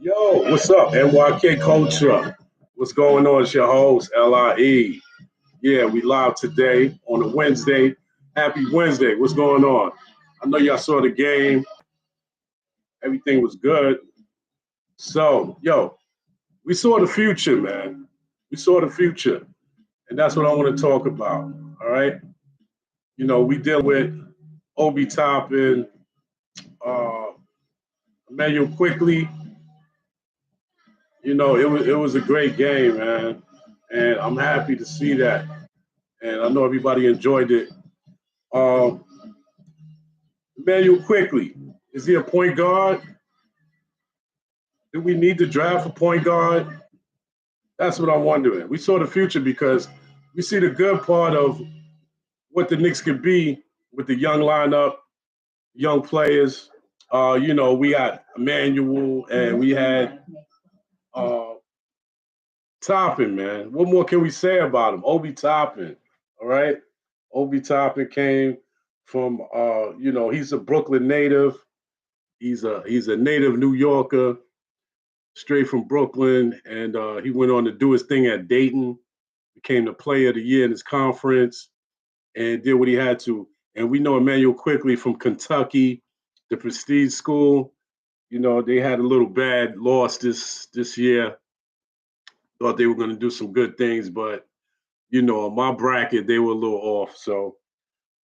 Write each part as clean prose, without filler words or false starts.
Yo, what's up, N.Y.K culture? What's going on? It's your host, LIE. Yeah, we live today on a Wednesday. Happy Wednesday. What's going on? I know y'all saw the game. Everything was good. So, yo, we saw the future, man. We saw the future. And that's what I want to talk about. All right. We deal with Obi Toppin, uh, Emmanuel Quickly. It was a great game, man. And I'm happy to see that. And I know everybody enjoyed it. Um, Emmanuel Quickly, is he a point guard? Do we need to draft a point guard? That's what I'm wondering. We saw the future because we see the good part of what the Knicks could be with the young lineup, young players. We got Emmanuel and we had uh, Toppin, man. What more can we say about him? Obi Toppin, all right? Obi Toppin came from, he's a Brooklyn native. He's a native New Yorker, straight from Brooklyn, and he went on to do his thing at Dayton, became the player of the year in his conference, and did what he had to. And we know Emmanuel Quickly from Kentucky, the prestige school. They had a little bad loss this year. Thought they were going to do some good things, but on my bracket they were a little off. So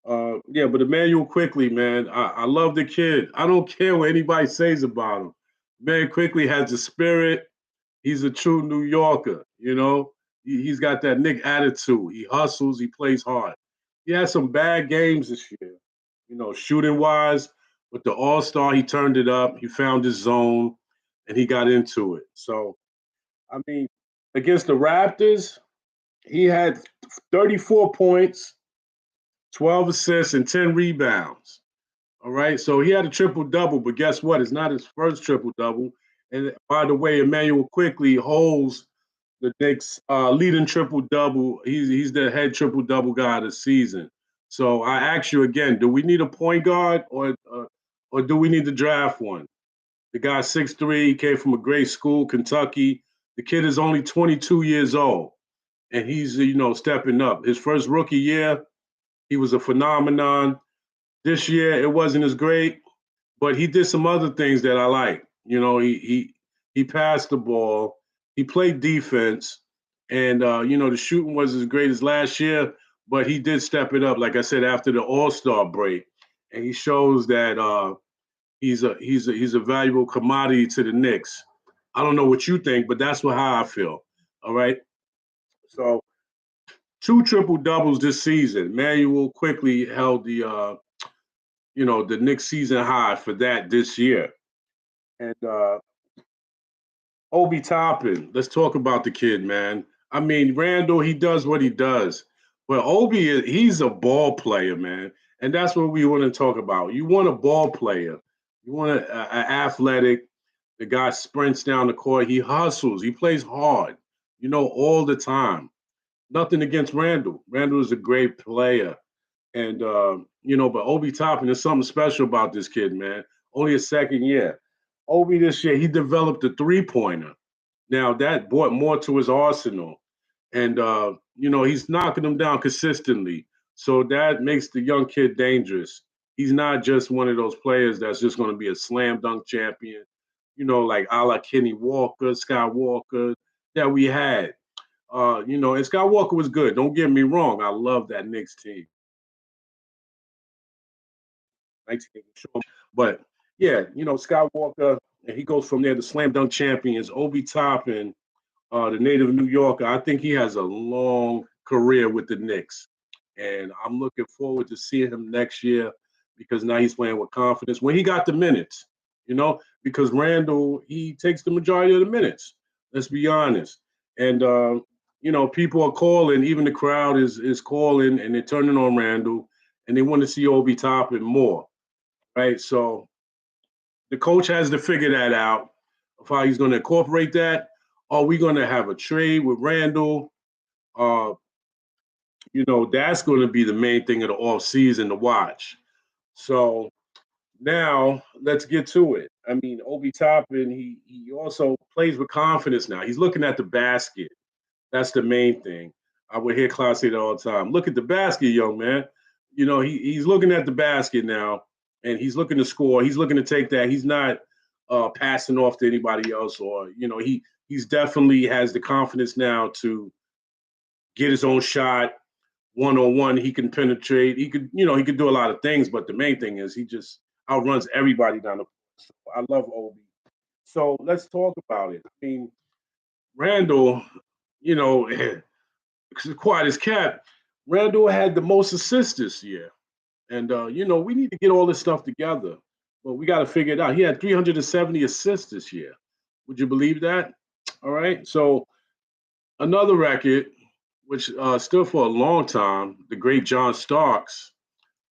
yeah, but Emmanuel Quickly, man, I love the kid. I don't care what anybody says about him. Man Quickly has the spirit. He's a true New Yorker. He's got that Nick attitude. He hustles. He plays hard. He had some bad games this year, shooting wise. With the All Star, he turned it up. He found his zone, and he got into it. So, I mean, against the Raptors, he had 34 points, 12 assists, and 10 rebounds. All right. So he had a triple double, but guess what? It's not his first triple double. And by the way, Emmanuel Quickly holds the Knicks leading triple double. He's the head triple double guy of the season. So I ask you again: do we need a point guard, or do we need to draft one? The guy's 6'3", he came from a great school, Kentucky. The kid is only 22 years old, and he's stepping up. His first rookie year, he was a phenomenon. This year, it wasn't as great, but he did some other things that I like. He passed the ball, he played defense, and the shooting was as great as last year, but he did step it up, like I said, after the All-Star break, and he shows that he's a valuable commodity to the Knicks. I don't know what you think, but that's how I feel. All right, so two triple doubles this season. Manuel quickly held the Knicks season high for that this year. And Obi Toppin, let's talk about the kid, man. I mean, Randall, he does what he does. But Obi, he's a ball player, man. And that's what we want to talk about. You want a ball player. You want an athletic. The guy sprints down the court. He hustles. He plays hard, all the time. Nothing against Randall. Randall is a great player. And, but Obi Toppin, there's something special about this kid, man. Only a second year. Obi this year, he developed a three-pointer. Now, that brought more to his arsenal. And, he's knocking them down consistently. So that makes the young kid dangerous. He's not just one of those players that's just going to be a slam dunk champion, like a la Kenny Walker, Scott Walker that we had. And Scott Walker was good. Don't get me wrong. I love that Knicks team. But yeah, Scott Walker, and he goes from there to slam dunk champions. Obi Toppin, the native New Yorker, I think he has a long career with the Knicks. And I'm looking forward to seeing him next year because now he's playing with confidence. When he got the minutes, because Randall, he takes the majority of the minutes. Let's be honest. And, people are calling, even the crowd is calling, and they're turning on Randall, and they want to see Obi Toppin more. Right. So the coach has to figure that out of how he's going to incorporate that. Are we going to have a trade with Randall? Uh, that's going to be the main thing of the off season to watch. So Now let's get to it. I mean, Obi Toppin, he also plays with confidence now. He's looking at the basket. That's the main thing. I would hear Klaus say that all the time. Look at the basket, young man. You know, he's looking at the basket now, and he's looking to score. He's looking to take that. He's not passing off to anybody else, or he's definitely has the confidence now to get his own shot, 1-on-1. He can penetrate. He could do a lot of things, but the main thing is he just outruns everybody down the court. So I love Obi. So let's talk about it. I mean, Randall, you know, quiet as cat. Randall had the most assists this year, and we need to get all this stuff together. But we got to figure it out. He had 370 assists this year. Would you believe that? All right. So another record, which stood for a long time, the great John Starks.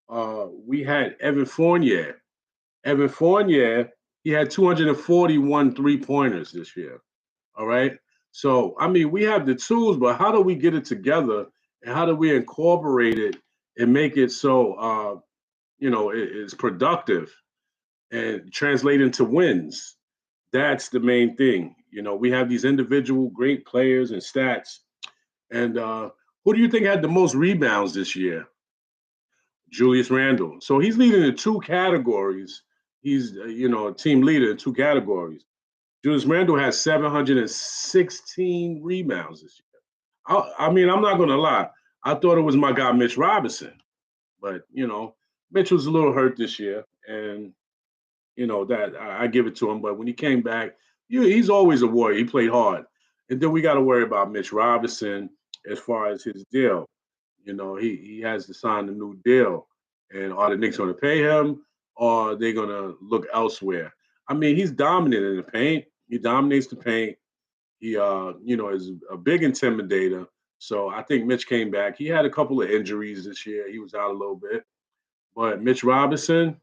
We had Evan Fournier. Evan Fournier, he had 241 three-pointers this year. All right. So, I mean, we have the tools, but how do we get it together and how do we incorporate it and make it so, it's productive and translate into wins? That's the main thing. We have these individual great players and stats. And who do you think had the most rebounds this year? Julius Randle. So he's leading in two categories. He's, a team leader in two categories. Julius Randle has 716 rebounds this year. I mean, I'm not going to lie. I thought it was my guy, Mitch Robinson. But, Mitch was a little hurt this year. And, that I give it to him. But when he came back, he's always a warrior. He played hard. And then we got to worry about Mitch Robinson as far as his deal. He has to sign a new deal. And are the Knicks going to pay him or are they going to look elsewhere? I mean, he's dominant in the paint. He dominates the paint. He, is a big intimidator. So I think Mitch came back. He had a couple of injuries this year. He was out a little bit. But Mitch Robinson,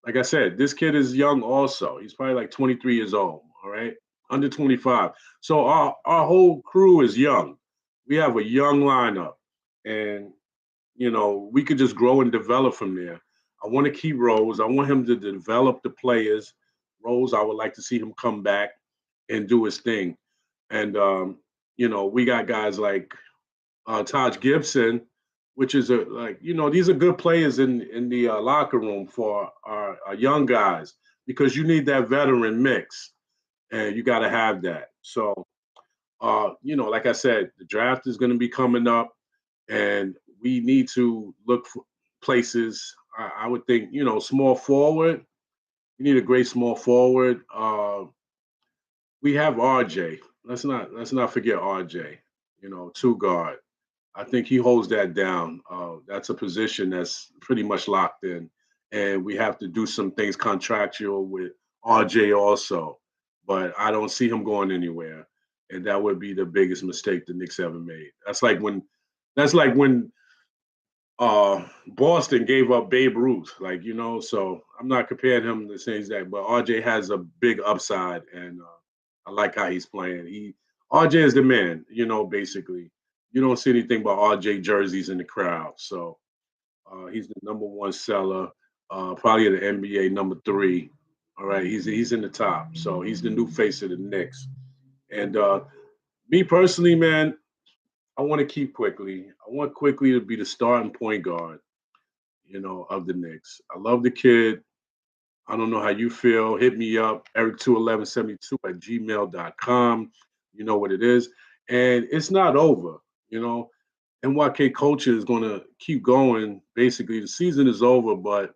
like I said, this kid is young also. He's probably like 23 years old, all right? Under 25. So our whole crew is young. We have a young lineup. And, we could just grow and develop from there. I want to keep Rose. I want him to develop the players. Rose, I would like to see him come back and do his thing. And, we got guys like Taj Gibson, which is these are good players in the locker room for our young guys because you need that veteran mix and you got to have that. So, like I said, the draft is going to be coming up and we need to look for places. I would think, small forward. You need a great small forward. We have RJ. Let's not forget RJ. Two guard. I think he holds that down. That's a position that's pretty much locked in, and we have to do some things contractual with RJ also. But I don't see him going anywhere, and that would be the biggest mistake the Knicks ever made. That's like when Boston gave up Babe Ruth, So I'm not comparing him to the same exact, but RJ has a big upside, and I like how he's playing. RJ is the man, basically. You don't see anything but RJ jerseys in the crowd. So he's the number one seller, probably the NBA number three. All right, he's in the top. So he's the new face of the Knicks. And me personally, man, I want to keep Quickly. I want Quickly to be the starting point guard, of the Knicks. I love the kid. I don't know how you feel. Hit me up, Eric21172 at gmail.com. You know what it is. And it's not over, you know. N.Y.K culture is going to keep going. Basically, the season is over, but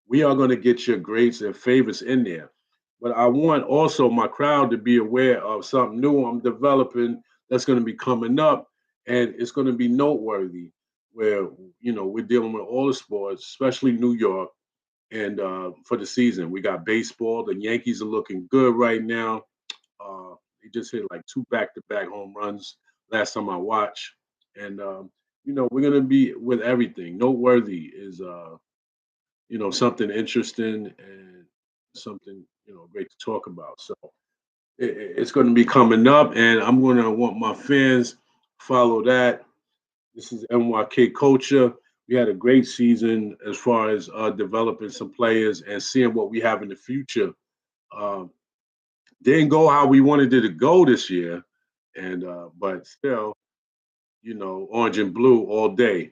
we are going to get your grades and favorites in there. But I want also my crowd to be aware of something new I'm developing that's going to be coming up, and it's going to be noteworthy. Where we're dealing with all the sports, especially New York, and for the season, we got baseball. The Yankees are looking good right now. They just hit like two back-to-back home runs last time I watched, and we're going to be with everything. Noteworthy is something interesting and something great to talk about. So it's going to be coming up, and I'm going to want my fans follow that. This is NYK Culture. we had a great season as far as developing some players and seeing what we have in the future. Um, didn't go how we wanted it to go this year, and but still, orange and blue all day,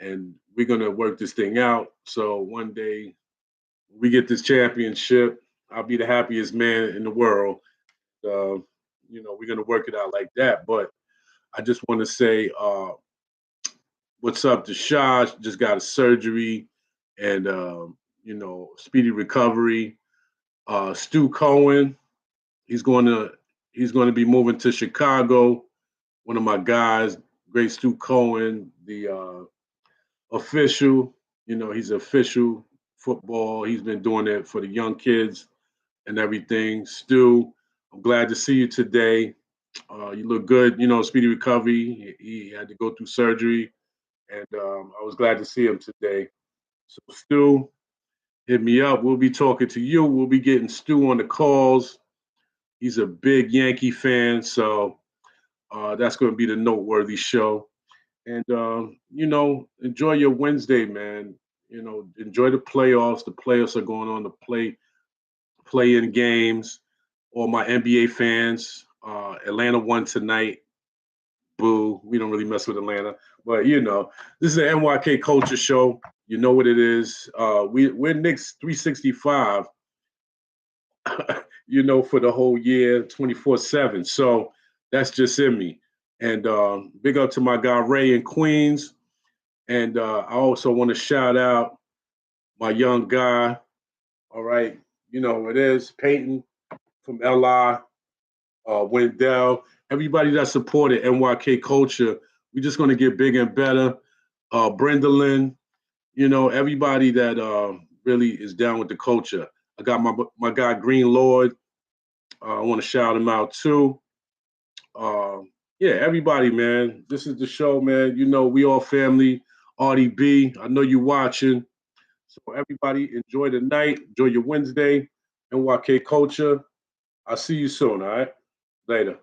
and we're gonna work this thing out. So one day we get this championship, I'll be the happiest man in the world. Uh, we're gonna work it out like that. But I just want to say, what's up to Shah? Just got a surgery, and speedy recovery. Stu Cohen, he's going to he's going to be moving to Chicago. One of my guys, great Stu Cohen, the official. He's official football. He's been doing it for the young kids and everything. Stu, I'm glad to see you today. You look good. Speedy recovery. He had to go through surgery, and I was glad to see him today. So, Stu, hit me up. We'll be talking to you. We'll be getting Stu on the calls. He's a big Yankee fan, so that's going to be the noteworthy show. And enjoy your Wednesday, man. Enjoy the playoffs. The playoffs are going on. The play-in games. All my NBA fans. Atlanta won tonight. Boo. We don't really mess with Atlanta, but this is an N.Y.K culture show. You know what it is. We're Knicks 365. For the whole year, 24/7. So that's just in me. And big up to my guy Ray in Queens. And I also want to shout out my young guy. All right, you know who it is, Peyton from LI, Wendell, everybody that supported NYK culture. We're just going to get bigger and better. Brendolyn, everybody that really is down with the culture. I got my guy Green Lord. I want to shout him out too. Uh, yeah, everybody, man. This is the show, man. We all family. Artie B, I know you watching. So everybody, enjoy the night. Enjoy your Wednesday. NYK culture. I'll see you soon, all right? Later.